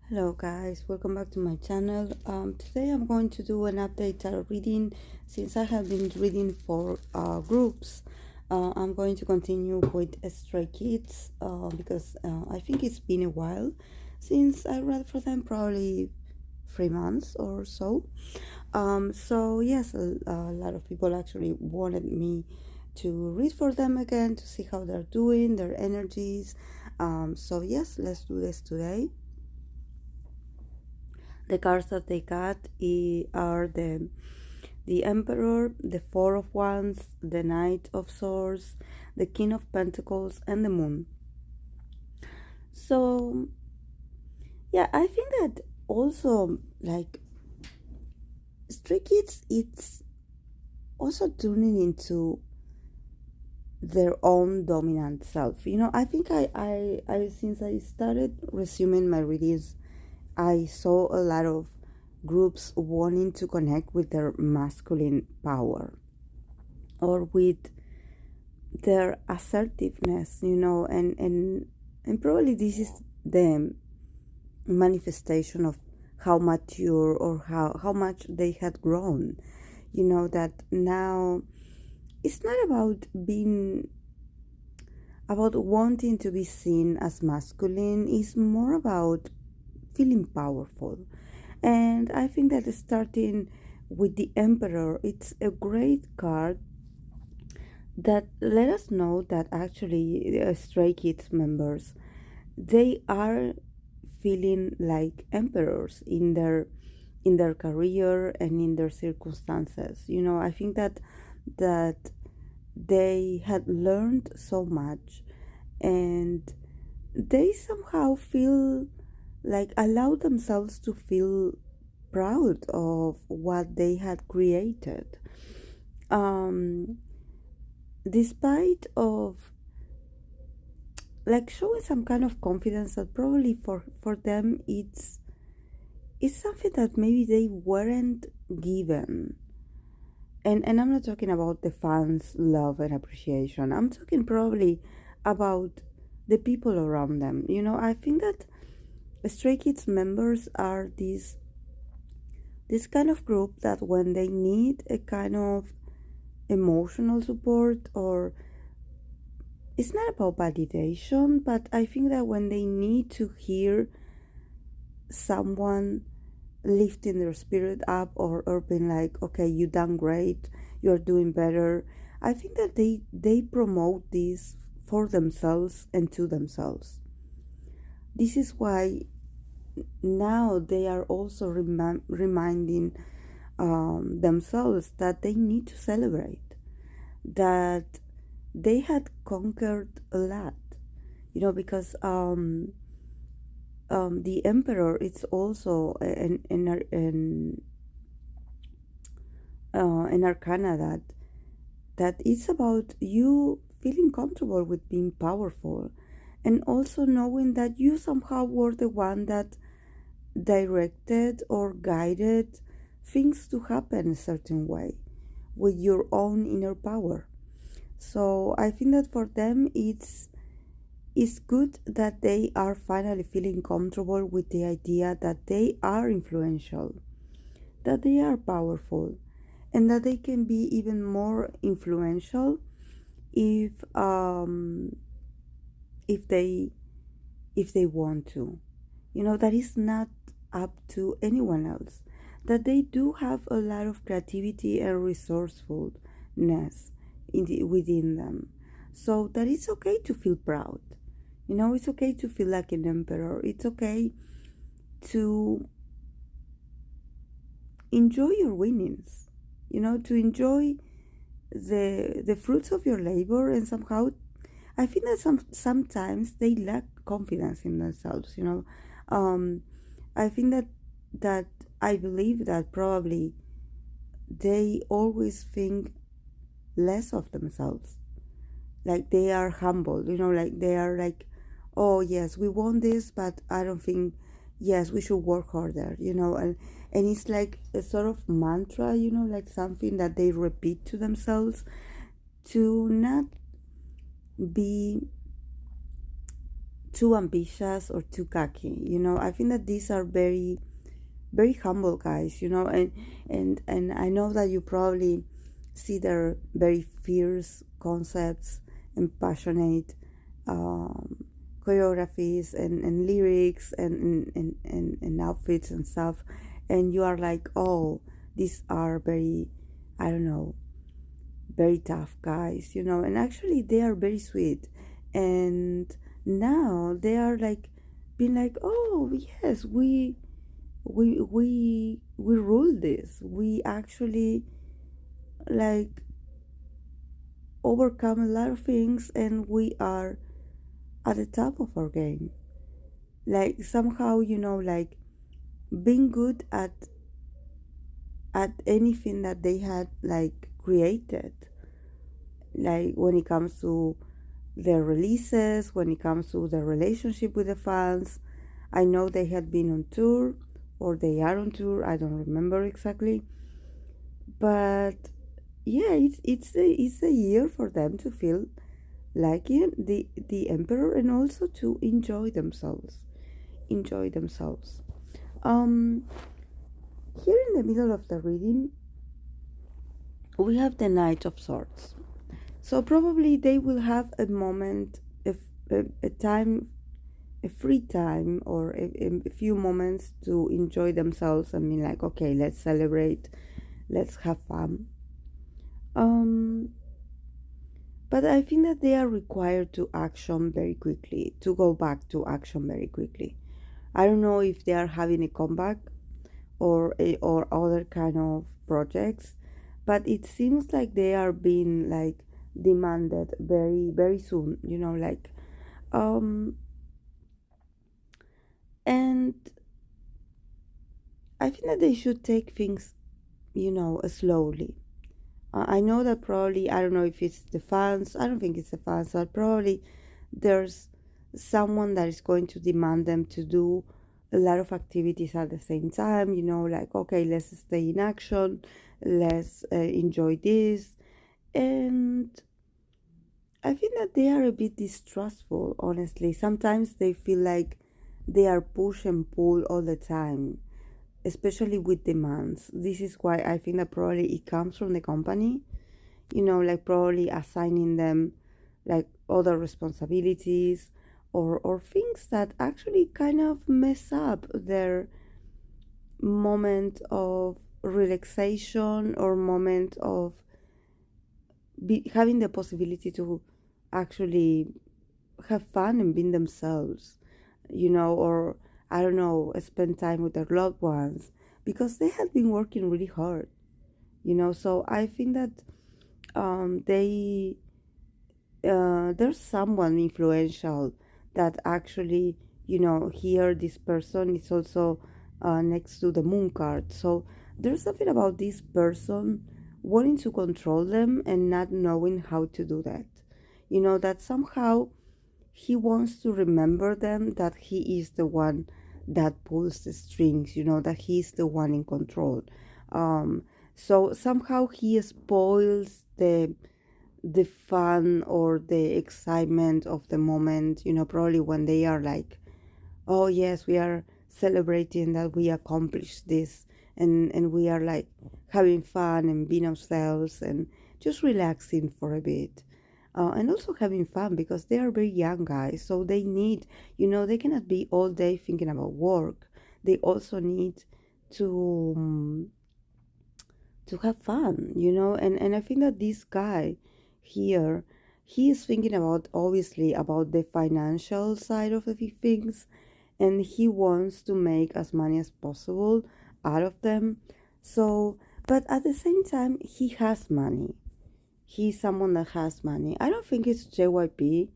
Hello guys, welcome back to my channel. Today I'm going to do an update tarot reading. Since I have been reading for groups, I'm going to continue with Stray Kids because I think it's been a while since I read for them, probably 3 months or so. So yes, a lot of people actually wanted me to read for them again to see how they're doing, their energies. So yes, let's do this today. The cards that they got are the Emperor, the Four of Wands, the Knight of Swords, the King of Pentacles, and the Moon. So yeah, I think that also, like, Stray Kids, it's also turning into their own dominant self. I think I since I started resuming my readings, I saw a lot of groups wanting to connect with their masculine power or with their assertiveness, and probably this is the manifestation of how mature or how much they had grown. That now it's not about wanting to be seen as masculine. It's more about feeling powerful. And I think that starting with the Emperor, it's a great card that let us know that actually Stray Kids members, they are feeling like emperors in their career and in their circumstances. I think that they had learned so much, and they somehow feel like allow themselves to feel proud of what they had created, um despite of like showing some kind of confidence that probably for them it's something that maybe they weren't given. And I'm not talking about the fans love and appreciation. I'm talking probably about the people around them. I think that Stray Kids members are this kind of group that when they need a kind of emotional support, or it's not about validation, but I think that when they need to hear someone lifting their spirit up, or being like, okay, you done great, you're doing better, I think that they promote this for themselves and to themselves. This is why now they are also reminding themselves that they need to celebrate, that they had conquered a lot, because the Emperor, it's also an arcana that it's about you feeling comfortable with being powerful, and also knowing that you somehow were the one that directed or guided things to happen a certain way with your own inner power. So I think that for them it's good that they are finally feeling comfortable with the idea that they are influential, that they are powerful, and that they can be even more influential if um if they if they want to. That is not up to anyone else. That they do have a lot of creativity and resourcefulness within them. So that it's okay to feel proud. It's okay to feel like an emperor. It's okay to enjoy your winnings. To enjoy the fruits of your labor. And somehow I think that sometimes they lack confidence in themselves. um, I think that I believe that probably they always think less of themselves, like they are humble. Like they are like, oh yes, we want this, but I don't think, yes, we should work harder. And it's like a sort of mantra. Like something that they repeat to themselves to not be too ambitious or too cocky. I think that these are very, very humble guys. And I know that you probably see their very fierce concepts and passionate um, choreographies and lyrics and outfits and stuff, and you are like, oh, these are very, I don't know, very tough guys, and actually they are very sweet. And now they are like being like, oh yes, we rule this. We actually like overcome a lot of things, and we are at the top of our game. Like somehow, like being good at anything that they had like created, like when it comes to their releases, when it comes to their relationship with the fans. I know they had been on tour, or they are on tour, I don't remember exactly. But yeah, it's a year for them to feel like the emperor, and also to enjoy themselves. um Here in the middle of the reading, we have the Knight of Swords. So probably they will have a moment, a time, a free time, or a few moments to enjoy themselves and be like, okay, let's celebrate, let's have fun. Um, but I think that they are required to action very quickly, to go back to action very quickly. I don't know if they are having a comeback or other kind of projects, but it seems like they are being like demanded very very soon. Um, and I think that they should take things, slowly. I know that probably, I don't know if it's the fans. I don't think it's the fans, but probably there's someone that is going to demand them to do a lot of activities at the same time, like, okay, let's stay in action, let's enjoy this. And I think that they are a bit distrustful, honestly. Sometimes they feel like they are push and pull all the time, especially with demands. This is why I think that probably it comes from the company, like probably assigning them like other responsibilities, or things that actually kind of mess up their moment of relaxation, or moment of having the possibility to actually have fun and be themselves, or I don't know, spend time with their loved ones, because they have been working really hard, So I think that they there's someone influential that actually, here this person is also next to the moon card. So there's something about this person wanting to control them and not knowing how to do that. That somehow he wants to remember them, that he is the one that pulls the strings, that he's the one in control. um, so somehow he spoils the fun or the excitement of the moment, probably when they are like, oh yes, we are celebrating that we accomplished this, and we are like having fun and being ourselves and just relaxing for a bit. And also having fun, because they are very young guys, so they need, they cannot be all day thinking about work. They also need to to have fun, and I think that this guy here, he is thinking about, obviously, about the financial side of the things, and he wants to make as money as possible out of them. So, but at the same time, he has money. He's someone that has money. I don't think it's JYP,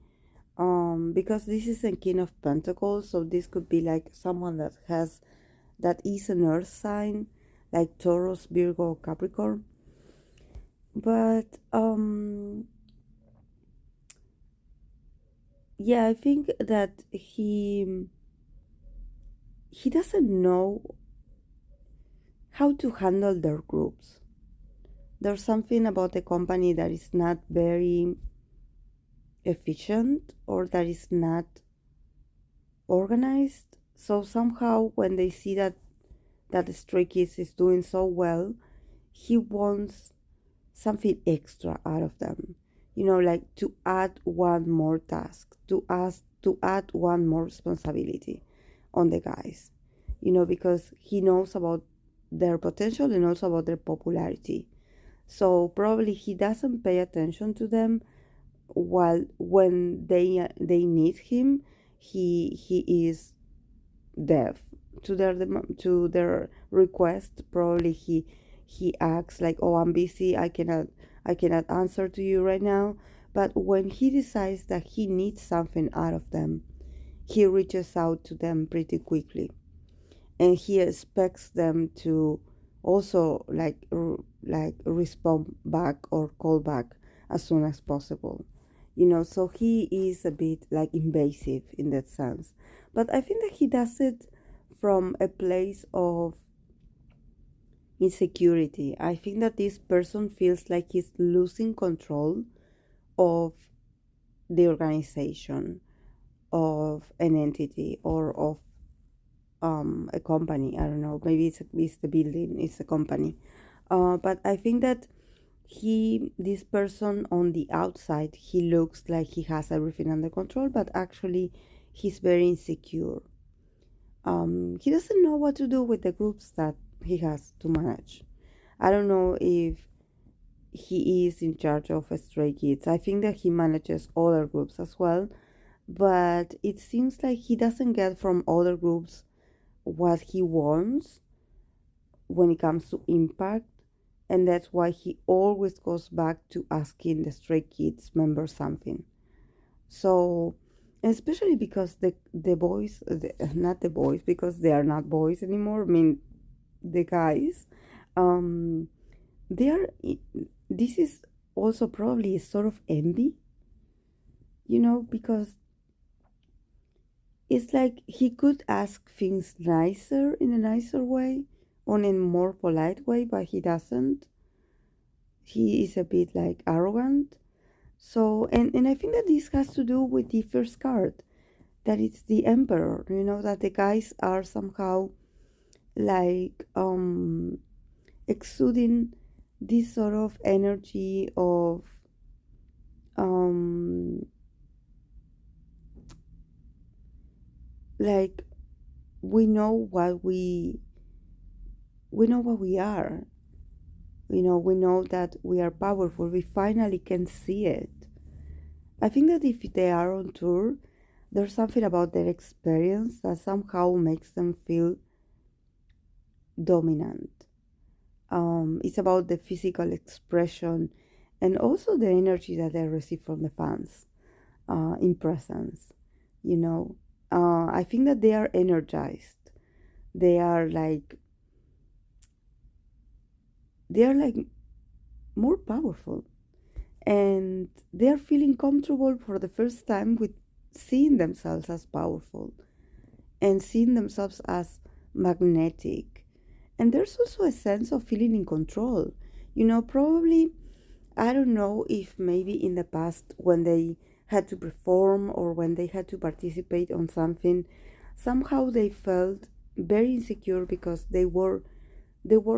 because this is a King of Pentacles, so this could be like someone that is an earth sign, like Taurus, Virgo, Capricorn. But yeah, I think that he doesn't know how to handle their groups. There's something about the company that is not very efficient, or that is not organized. So somehow when they see that the Stray Kids is doing so well, he wants something extra out of them. Like to add one more task, to add one more responsibility on the guys. Because he knows about their potential and also about their popularity. So probably he doesn't pay attention to them while when they need him, he is deaf to their request. Probably he acts like, oh, I'm busy, I cannot answer to you right now. But when he decides that he needs something out of them, he reaches out to them pretty quickly, and he expects them to also like respond back or call back as soon as possible. So he is a bit like invasive in that sense, but I think that he does it from a place of insecurity. I think that this person feels like he's losing control of the organization, of an entity, or of a company. I don't know, maybe it's the building, it's a company. But I think that this person on the outside, he looks like he has everything under control, but actually he's very insecure. He doesn't know what to do with the groups that he has to manage. I don't know if he is in charge of Stray Kids. I think that he manages other groups as well, but it seems like he doesn't get from other groups what he wants when it comes to impact, and that's why he always goes back to asking the Stray Kids members something. So, especially because the boys, not the boys, because they are not boys anymore. I mean, the guys, um, they are. This is also probably a sort of envy, because it's like he could ask things nicer in a nicer way, on a more polite way, but he doesn't. He is a bit like arrogant. So, and I think that this has to do with the first card, that it's the Emperor, that the guys are somehow like exuding this sort of energy of um like we know what we know what we are. We know that we are powerful. We finally can see it. I think that if they are on tour, there's something about their experience that somehow makes them feel dominant. It's about the physical expression and also the energy that they receive from the fans in presence. You know, I think that they are energized. They are like they are like more powerful, and they are feeling comfortable for the first time with seeing themselves as powerful and seeing themselves as magnetic. And there's also a sense of feeling in control. Probably, I don't know if maybe in the past when they had to perform or when they had to participate on something, somehow they felt very insecure because there were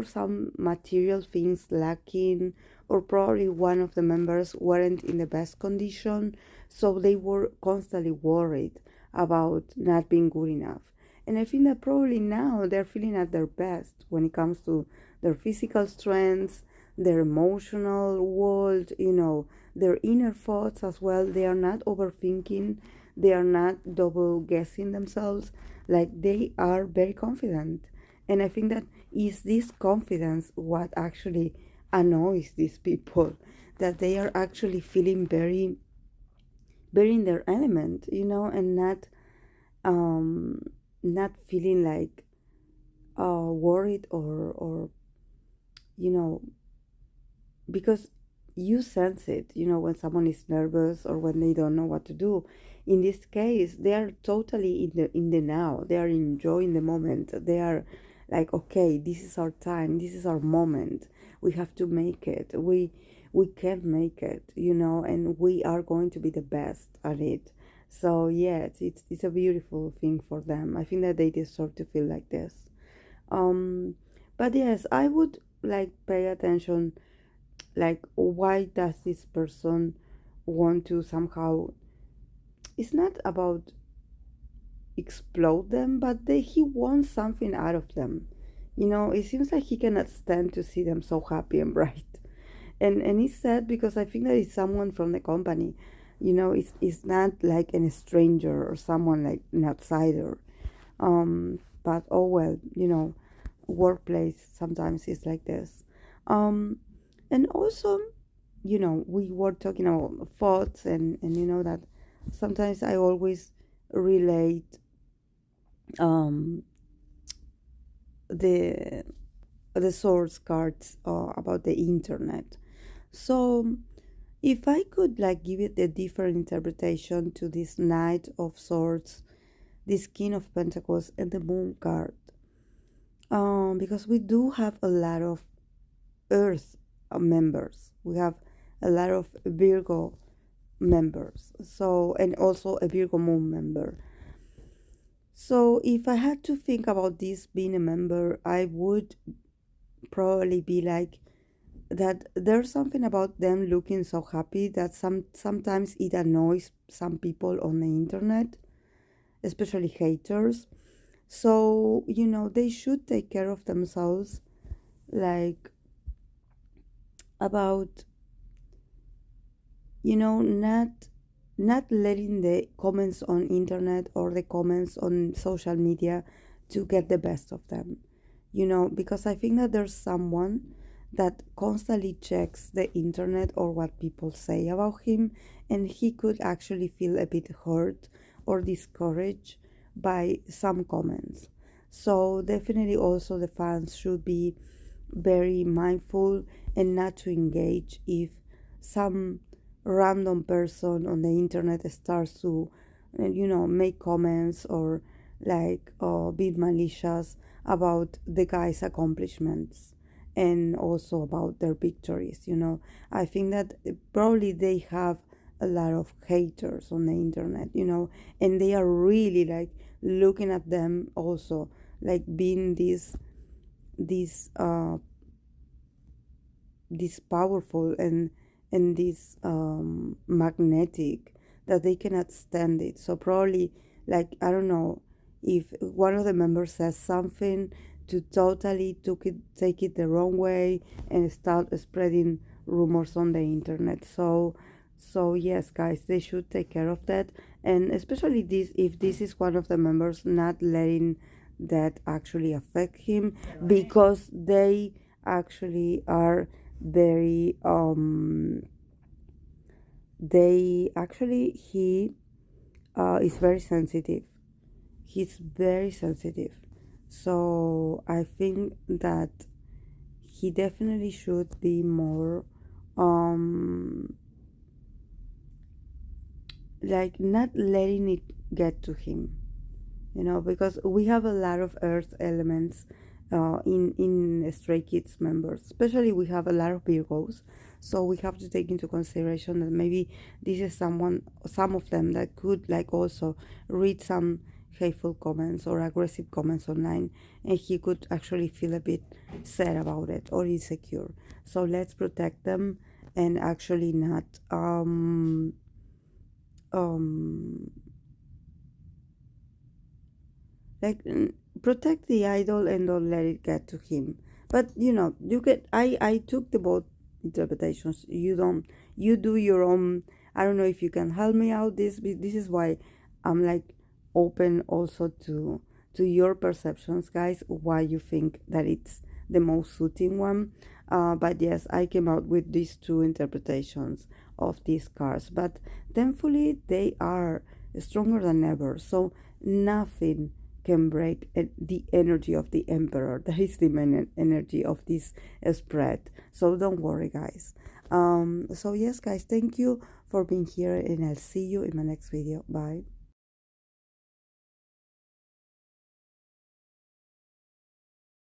some material things lacking, or probably one of the members weren't in the best condition, so they were constantly worried about not being good enough. And I think that probably now they're feeling at their best when it comes to their physical strengths, their emotional world, their inner thoughts as well. They are not overthinking, they are not double guessing themselves, like they are very confident. And I think that is this confidence what actually annoys these people, that they are actually feeling very, very in their element, and um, not feeling like worried or you know because you sense it, when someone is nervous or when they don't know what to do. In this case, they are totally in the now. They are enjoying the moment. They are like, okay, this is our time. This is our moment. We have to make it. We can make it, and we are going to be the best at it. So yes, it's a beautiful thing for them. I think that they deserve to feel like this. um but yes, I would like pay attention, like why does this person want to somehow, it's not about explode them, but he wants something out of them. It seems like he cannot stand to see them so happy and bright. And it's sad because I think that it's someone from the company. It's not like a stranger or someone like an outsider. But oh well, workplace sometimes is like this. And also, we were talking about thoughts, and that sometimes I always relate um the the source cards about the internet. So if I could like give it a different interpretation to this Knight of Swords, this King of Pentacles, and the Moon card, because we do have a lot of Earth members, we have a lot of Virgo members, so, and also a Virgo Moon member. So if I had to think about this being a member, I would probably be like that there's something about them looking so happy that sometimes it annoys some people on the internet, especially haters. So they should take care of themselves, like about not letting the comments on internet or the comments on social media to get the best of them. Because I think that there's someone that constantly checks the internet or what people say about him, and he could actually feel a bit hurt or discouraged by some comments. So definitely also the fans should be very mindful and not to engage if some random person on the internet starts to make comments or like be malicious about the guy's accomplishments and also about their victories. I think that probably they have a lot of haters on the internet, and they are really like looking at them also, like being this powerful and this magnetic, that they cannot stand it. So probably, like, I don't know, if one of the members says something, to totally take it the wrong way and start spreading rumors on the internet. So yes, guys, they should take care of that, and especially this, if this is one of the members, not letting that actually affect him, because they actually are very they actually he is very sensitive. He's very sensitive. So I think that he definitely should be more like not letting it get to him, because we have a lot of earth elements in Stray Kids members. Especially we have a lot of Virgos, so we have to take into consideration that maybe this is some of them that could like also read some hateful comments or aggressive comments online, and he could actually feel a bit sad about it or insecure. So let's protect them and actually not um like protect the idol and don't let it get to him. But you get, I took the both interpretations. You do your own. I don't know if you can help me out. This is why I'm like open also to your perceptions, guys, why you think that it's the most suiting one. But yes, I came out with these two interpretations of these cards, but thankfully they are stronger than ever, so nothing can break the energy of the emperor. That is the main energy of this spread. So don't worry, guys. So yes, guys, thank you for being here, and I'll see you in my next video. Bye.